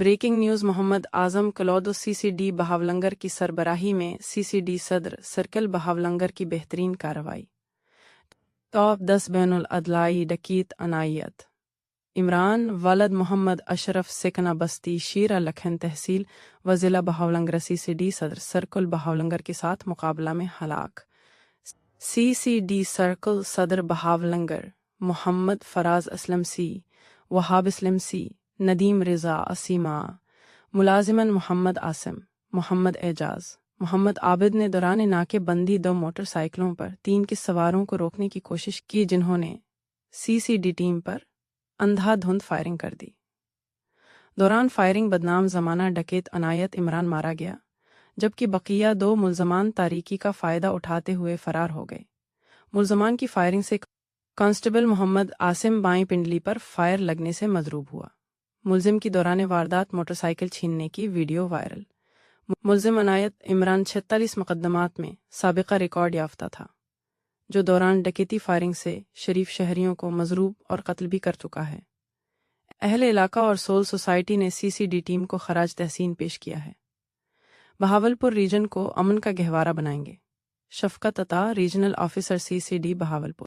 Breaking news Muhammad Azam کلودو سی C D Bahawalnagar کی سربراہی میں سی سی ڈی صدر سرکل بہاولنگر کی بہترین کارروائی۔ ٹاپ 10 بین الاضلاعی ڈکیت عنایت۔ عمران ولد محمد اشرف سکنہ بستی شیرہ لکھن تحصیل و ضلع بہاولنگر سی سی ڈی صدر سرکل بہاولنگر کے ساتھ مقابلہ میں ہلاک۔ سی سی ڈی سرکل صدر بہاولنگر محمد فراز اسلم سی، وہاب اسلم سی، ندیم رضا اسیمہ، ملازمن محمد عاصم، محمد اعجاز، محمد عابد نے دوران ناکے بندی 2 موٹر سائیکلوں پر 3 کے سواروں کو روکنے کی کوشش کی جنہوں نے سی سی ڈی ٹیم پر اندھا دھند فائرنگ کر دی۔ دوران فائرنگ بدنام زمانہ ڈکیت عنایت عمران مارا گیا، جبکہ بقیہ 2 ملزمان تاریکی کا فائدہ اٹھاتے ہوئے فرار ہو گئے۔ ملزمان کی فائرنگ سے کانسٹیبل محمد عاصم بائیں پنڈلی پر فائر لگنے سے مضروب ہوا۔ ملزم کی دوران واردات موٹر سائیکل چھیننے کی ویڈیو وائرل۔ ملزم عنایت عمران 46 مقدمات میں سابقہ ریکارڈ یافتہ تھا، جو دوران ڈکیتی فائرنگ سے شریف شہریوں کو مضروب اور قتل بھی کر چکا ہے۔ اہل علاقہ اور سول سوسائٹی نے سی سی ڈی ٹیم کو خراج تحسین پیش کیا ہے۔ بہاولپور ریجن کو امن کا گہوارہ بنائیں گے۔ شفقت عطا، ریجنل آفیسر سی سی ڈی بہاولپور۔